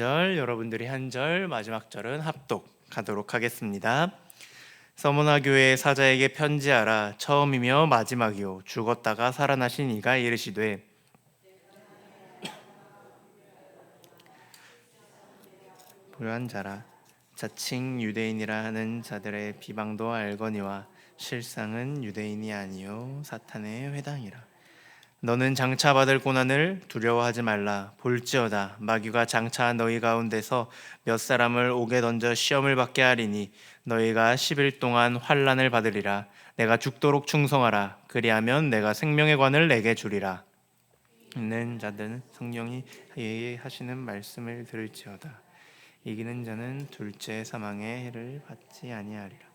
절, 여러분들이 한 절, 마지막 절은 합독하도록 하겠습니다. 서머나 교회 사자에게 편지하라. 처음이며 마지막이요 죽었다가 살아나신 이가 이르시되 불효한 자라. 자칭 유대인이라 하는 자들의 비방도 알거니와 실상은 유대인이 아니요 사탄의 회당이라. 너는 장차 받을 고난을 두려워하지 말라. 볼지어다 마귀가 장차 너희 가운데서 몇 사람을 옥에 던져 시험을 받게 하리니 너희가 10일 동안 환난을 받으리라. 내가 죽도록 충성하라. 그리하면 내가 생명의 관을 내게 주리라. 있는 자들은 성령이 하시는 말씀을 들을지어다. 이기는 자는 둘째 사망의 해를 받지 아니하리라.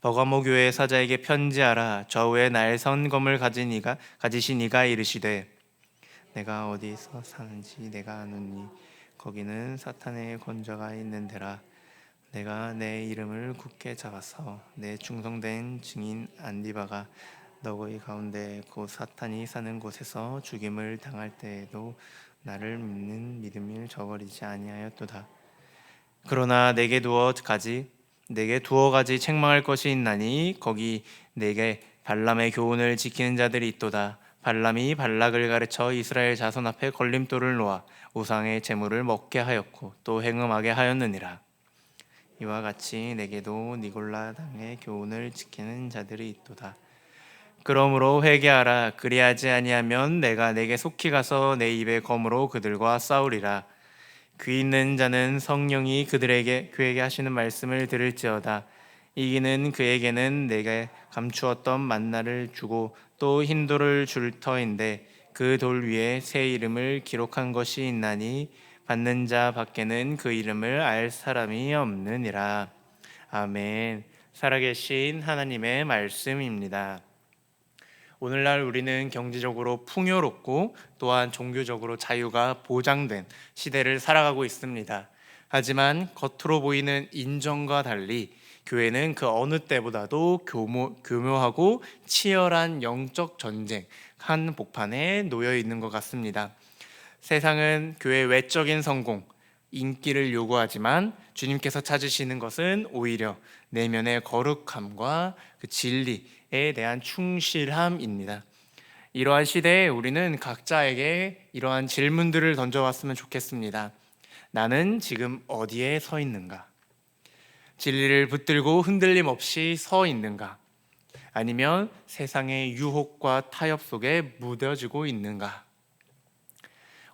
버가모 교회 사자에게 편지하라. 저우에 날선 검을 가지신 이가 이르시되 내가 어디서 사는지 내가 아노니 거기는 사탄의 권좌가 있는 데라. 내가 내 이름을 굳게 잡아서 내 충성된 증인 안디바가 너희 가운데 곧 사탄이 사는 곳에서 죽임을 당할 때에도 나를 믿는 믿음을 저버리지 아니하였도다. 그러나 내게 두어 가지 책망할 것이 있나니 거기 내게 발람의 교훈을 지키는 자들이 있도다. 발람이 발락을 가르쳐 이스라엘 자손 앞에 걸림돌을 놓아 우상의 제물을 먹게 하였고 또 행음하게 하였느니라. 이와 같이 내게도 니골라 당의 교훈을 지키는 자들이 있도다. 그러므로 회개하라. 그리하지 아니하면 내가 내게 속히 가서 내 입의 검으로 그들과 싸우리라. 귀 있는 자는 성령이 그에게 하시는 말씀을 들을지어다. 이기는 그에게는 내게 감추었던 만나를 주고 또 흰 돌을 줄 터인데 그 돌 위에 새 이름을 기록한 것이 있나니 받는 자 밖에는 그 이름을 알 사람이 없느니라. 아멘. 살아계신 하나님의 말씀입니다. 오늘날 우리는 경제적으로 풍요롭고 또한 종교적으로 자유가 보장된 시대를 살아가고 있습니다. 하지만 겉으로 보이는 인정과 달리 교회는 그 어느 때보다도 교묘하고 치열한 영적 전쟁 한복판에 놓여 있는 것 같습니다. 세상은 교회의 외적인 성공, 인기를 요구하지만 주님께서 찾으시는 것은 오히려 내면의 거룩함과 그 진리에 대한 충실함입니다. 이러한 시대에 우리는 각자에게 이러한 질문들을 던져왔으면 좋겠습니다. 나는 지금 어디에 서 있는가? 진리를 붙들고 흔들림 없이 서 있는가? 아니면 세상의 유혹과 타협 속에 무뎌지고 있는가?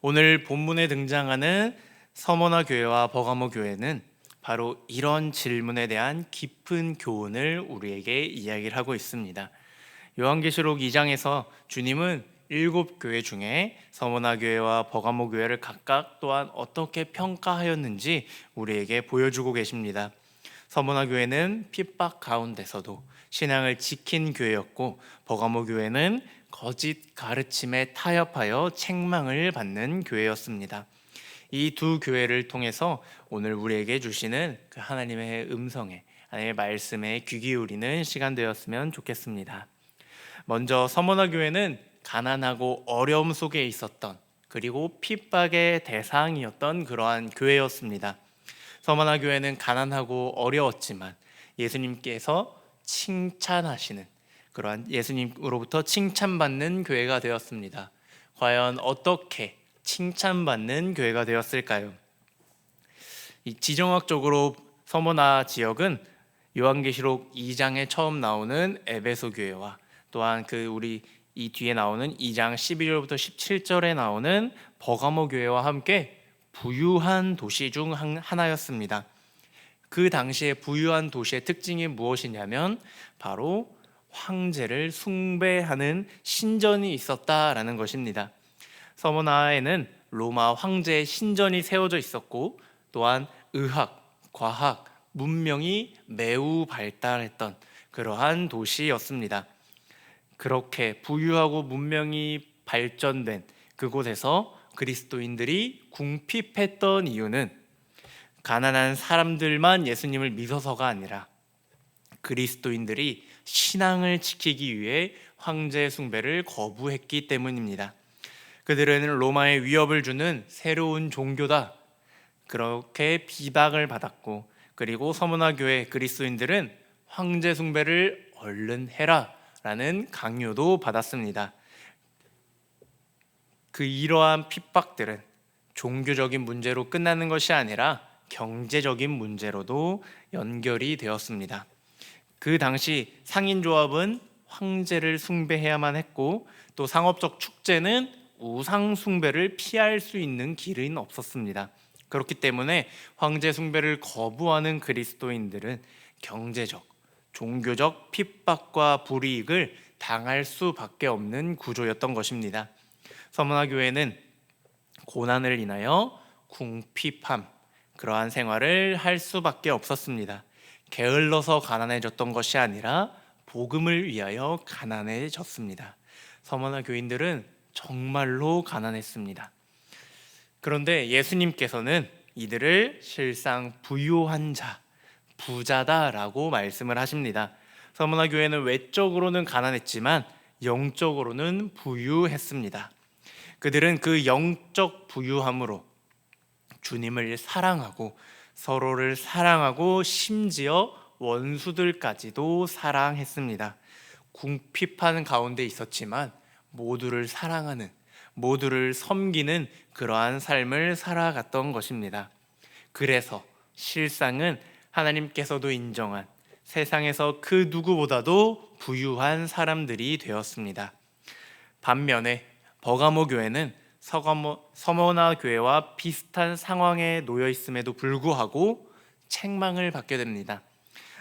오늘 본문에 등장하는 서머나 교회와 버가모 교회는 바로 이런 질문에 대한 깊은 교훈을 우리에게 이야기를 하고 있습니다. 요한계시록 2장에서 주님은 7교회 중에 서머나 교회와 버가모 교회를 각각 또한 어떻게 평가하였는지 우리에게 보여주고 계십니다. 서머나 교회는 핍박 가운데서도 신앙을 지킨 교회였고 버가모 교회는 거짓 가르침에 타협하여 책망을 받는 교회였습니다. 이 두 교회를 통해서 오늘 우리에게 주시는 그 하나님의 음성에, 하나님의 말씀에 귀 기울이는 시간 되었으면 좋겠습니다. 먼저 서머나 교회는 가난하고 어려움 속에 있었던, 그리고 핍박의 대상이었던 그러한 교회였습니다. 서머나 교회는 가난하고 어려웠지만 예수님께서 칭찬하시는, 그러한 예수님으로부터 칭찬받는 교회가 되었습니다. 과연 어떻게 칭찬받는 교회가 되었을까요? 이 지정학적으로 서머나 지역은 요한계시록 2장에 처음 나오는 에베소 교회와 또한 우리 이 뒤에 나오는 2장 11절부터 17절에 나오는 버가모 교회와 함께 부유한 도시 중 하나였습니다. 그 당시에 부유한 도시의 특징이 무엇이냐면 바로 황제를 숭배하는 신전이 있었다라는 것입니다. 서머나에는 로마 황제의 신전이 세워져 있었고 또한 의학, 과학, 문명이 매우 발달했던 그러한 도시였습니다. 그렇게 부유하고 문명이 발전된 그곳에서 그리스도인들이 궁핍했던 이유는 가난한 사람들만 예수님을 믿어서가 아니라 그리스도인들이 신앙을 지키기 위해 황제 숭배를 거부했기 때문입니다. 그들은 로마의 위협을 주는 새로운 종교다, 그렇게 비박을 받았고, 그리고 서문화 교회 그리스도인들은 황제 숭배를 얼른 해라 라는 강요도 받았습니다. 그 이러한 핍박들은 종교적인 문제로 끝나는 것이 아니라 경제적인 문제로도 연결이 되었습니다. 그 당시 상인조합은 황제를 숭배해야만 했고, 또 상업적 축제는 우상 숭배를 피할 수 있는 길은 없었습니다. 그렇기 때문에 황제 숭배를 거부하는 그리스도인들은 경제적, 종교적 핍박과 불이익을 당할 수밖에 없는 구조였던 것입니다. 서문화 교회는 고난을 인하여 궁핍함, 그러한 생활을 할 수밖에 없었습니다. 게을러서 가난해졌던 것이 아니라 복음을 위하여 가난해졌습니다. 서문화 교인들은 정말로 가난했습니다. 그런데 예수님께서는 이들을 실상 부유한 자, 부자다라고 말씀을 하십니다. 서문화 교회는 외적으로는 가난했지만 영적으로는 부유했습니다. 그들은 그 영적 부유함으로 주님을 사랑하고 서로를 사랑하고 심지어 원수들까지도 사랑했습니다. 궁핍한 가운데 있었지만 모두를 사랑하는, 모두를 섬기는 그러한 삶을 살아갔던 것입니다. 그래서 실상은 하나님께서도 인정한 세상에서 그 누구보다도 부유한 사람들이 되었습니다. 반면에 버가모 교회는 서머나 교회와 비슷한 상황에 놓여 있음에도 불구하고 책망을 받게 됩니다.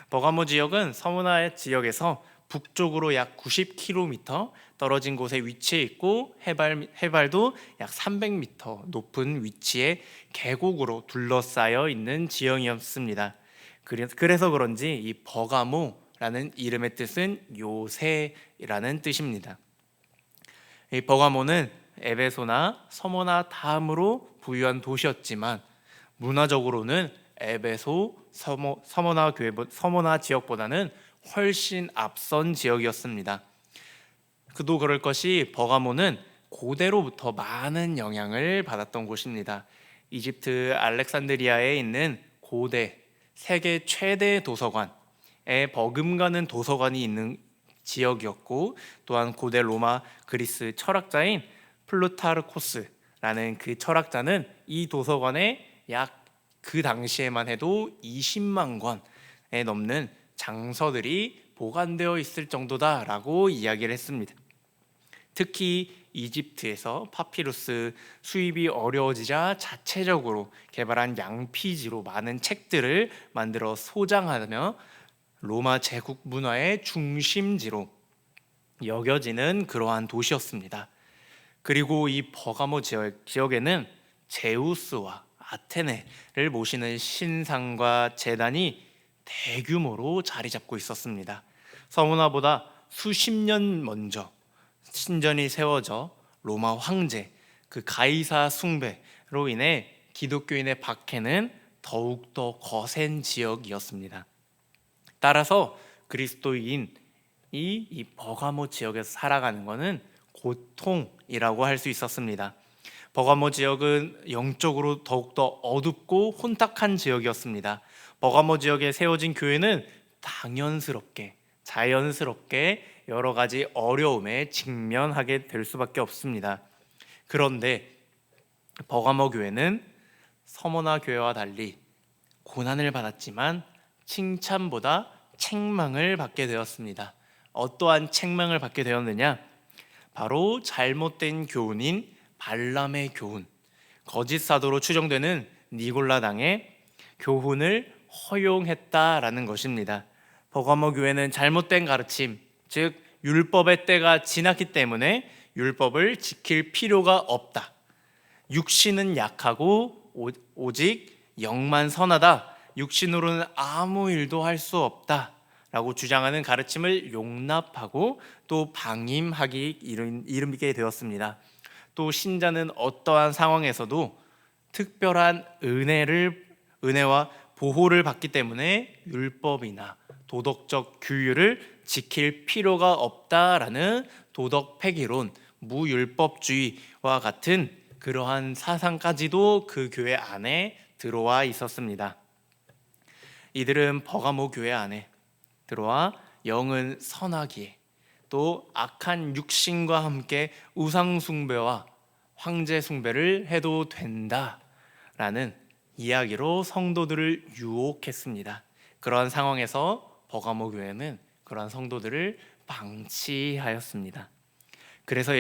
버가모 지역은 서머나 지역에서 북쪽으로 약 90km 떨어진 곳에 위치해 있고, 해발도 약 300m 높은 위치에 계곡으로 둘러싸여 있는 지형이었습니다. 그래서 그런지 이 버가모라는 이름의 뜻은 요새라는 뜻입니다. 이 버가모는 에베소나 서머나 다음으로 부유한 도시였지만 문화적으로는 에베소, 서머나 지역보다는 훨씬 앞선 지역이었습니다. 그도 그럴 것이 버가모는 고대로부터 많은 영향을 받았던 곳입니다. 이집트 알렉산드리아에 있는 고대 세계 최대 도서관에 버금가는 도서관이 있는 지역이었고, 또한 고대 로마 그리스 철학자인 플루타르코스라는 그 철학자는 이 도서관에 약 그 당시에만 해도 20만 권에 넘는 장서들이 보관되어 있을 정도다라고 이야기를 했습니다. 특히 이집트에서 파피루스 수입이 어려워지자 자체적으로 개발한 양피지로 많은 책들을 만들어 소장하며 로마 제국 문화의 중심지로 여겨지는 그러한 도시였습니다. 그리고 이 버가모 지역에는 제우스와 아테네를 모시는 신상과 제단이 대규모로 자리 잡고 있었습니다. 서문화보다 수십 년 먼저 신전이 세워져 로마 황제 그 가이사 숭배로 인해 기독교인의 박해는 더욱더 거센 지역이었습니다. 따라서 그리스도인이 이 버가모 지역에서 살아가는 것은 고통이라고 할 수 있었습니다. 버가모 지역은 영적으로 더욱더 어둡고 혼탁한 지역이었습니다. 버가모 지역에 세워진 교회는 당연스럽게, 자연스럽게 여러 가지 어려움에 직면하게 될 수밖에 없습니다. 그런데 버가모 교회는 서머나 교회와 달리 고난을 받았지만 칭찬보다 책망을 받게 되었습니다. 어떠한 책망을 받게 되었느냐? 바로 잘못된 교훈인 발람의 교훈, 거짓 사도로 추정되는 니골라당의 교훈을 허용했다라는 것입니다. 버가모 교회는 잘못된 가르침, 즉 율법의 때가 지났기 때문에 율법을 지킬 필요가 없다. 육신은 약하고 오직 영만 선하다. 육신으로는 아무 일도 할 수 없다 라고 주장하는 가르침을 용납하고 또 방임하기 이르게 되었습니다. 또 신자는 어떠한 상황에서도 특별한 은혜와 보호를 받기 때문에 율법이나 도덕적 규율을 지킬 필요가 없다라는 도덕 폐기론, 무율법주의와 같은 그러한 사상까지도 그 교회 안에 들어와 있었습니다. 이들은 버가모 교회 안에 들어와 영은 선하기에 또 악한 육신과 함께 우상 숭배와 황제 숭배를 해도 된다라는 이야기로 성도들을 유혹했습니다. 그러한 상황에서 버가모 교회는 그러한 성도들을 방치하였습니다. 그래서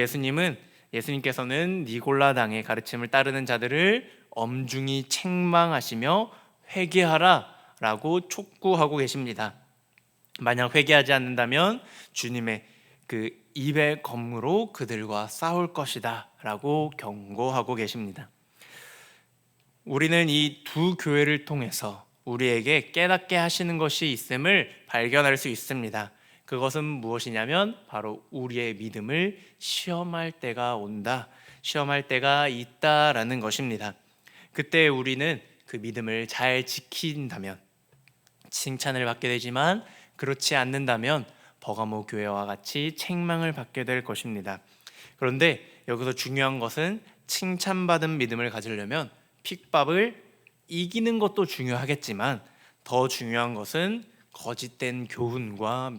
예수님께서는 니골라당의 가르침을 따르는 자들을 엄중히 책망하시며 회개하라라고 촉구하고 계십니다. 만약 회개하지 않는다면 주님의 그 입의 검으로 그들과 싸울 것이다 라고 경고하고 계십니다. 우리는 이 두 교회를 통해서 우리에게 깨닫게 하시는 것이 있음을 발견할 수 있습니다. 그것은 무엇이냐면 바로 우리의 믿음을 시험할 때가 온다, 시험할 때가 있다라는 것입니다. 그때 우리는 그 믿음을 잘 지킨다면 칭찬을 받게 되지만 그렇지 않는다면 버가모 교회와 같이 책망을 받게 될 것입니다. 그런데 여기서 중요한 것은 칭찬받은 믿음을 가지려면 핍박을 이기는 것도 중요하겠지만 더 중요한 것은 거짓된 교훈과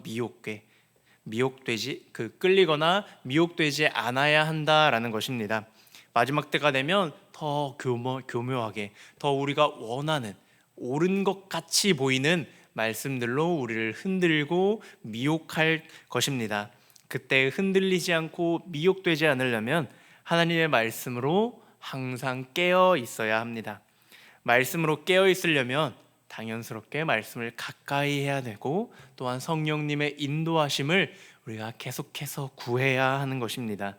끌리거나 미혹되지 않아야 한다라는 것입니다. 마지막 때가 되면 더 교묘하게 더 우리가 원하는 옳은 것 같이 보이는 말씀들로 우리를 흔들고 미혹할 것입니다. 그때 흔들리지 않고 미혹되지 않으려면 하나님의 말씀으로 항상 깨어 있어야 합니다. 말씀으로 깨어 있으려면 당연스럽게 말씀을 가까이 해야 되고 또한 성령님의 인도하심을 우리가 계속해서 구해야 하는 것입니다.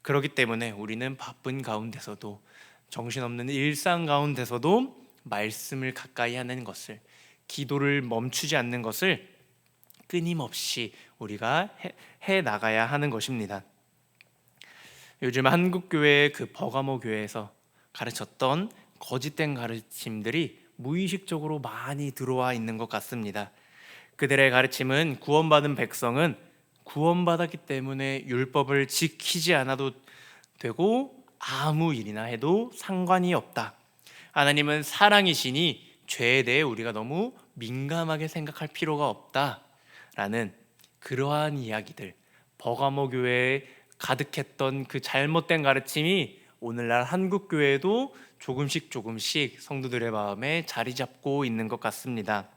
그렇기 때문에 우리는 바쁜 가운데서도 정신없는 일상 가운데서도 말씀을 가까이 하는 것을, 기도를 멈추지 않는 것을 끊임없이 우리가 해 나가야 하는 것입니다. 요즘 한국교회의 그 버가모 교회에서 가르쳤던 거짓된 가르침들이 무의식적으로 많이 들어와 있는 것 같습니다. 그들의 가르침은 구원받은 백성은 구원받았기 때문에 율법을 지키지 않아도 되고 아무 일이나 해도 상관이 없다. 하나님은 사랑이시니 죄에 대해 우리가 너무 민감하게 생각할 필요가 없다라는 그러한 이야기들, 버가모 교회에 가득했던 그 잘못된 가르침이 오늘날 한국 교회에도 조금씩 성도들의 마음에 자리 잡고 있는 것 같습니다.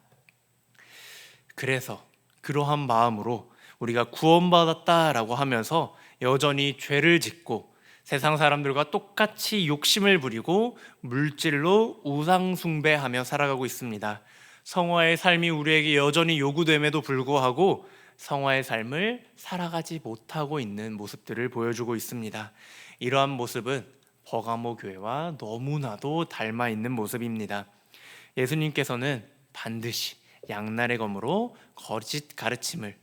그래서 그러한 마음으로 우리가 구원받았다라고 하면서 여전히 죄를 짓고 세상 사람들과 똑같이 욕심을 부리고 물질로 우상 숭배하며 살아가고 있습니다. 성화의 삶이 우리에게 여전히 요구됨에도 불구하고 성화의 삶을 살아가지 못하고 있는 모습들을 보여주고 있습니다. 이러한 모습은 버가모 교회와 너무나도 닮아 있는 모습입니다. 예수님께서는 반드시 양날의 검으로 거짓 가르침을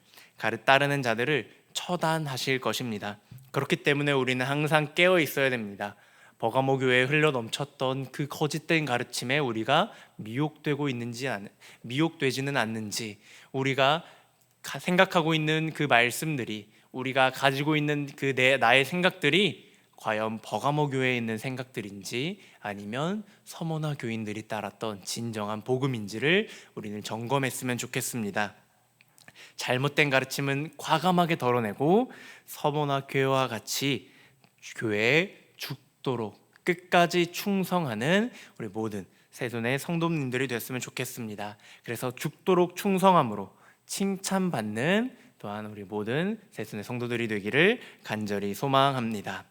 따르는 자들을 처단하실 것입니다. 그렇기 때문에 우리는 항상 깨어 있어야 됩니다. 버가모 교회에 흘러 넘쳤던 그 거짓된 가르침에 우리가 미혹되지는 않는지, 우리가 생각하고 있는 그 말씀들이, 우리가 가지고 있는 나의 생각들이 과연 버가모 교회에 있는 생각들인지 아니면 서머나 교인들이 따랐던 진정한 복음인지를 우리는 점검했으면 좋겠습니다. 잘못된 가르침은 과감하게 덜어내고 서머나 교회와 같이 교회에 죽도록 끝까지 충성하는 우리 모든 새손의 성도님들이 됐으면 좋겠습니다. 그래서 죽도록 충성함으로 칭찬받는 또한 우리 모든 새손의 성도들이 되기를 간절히 소망합니다.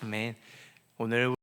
아멘. 오늘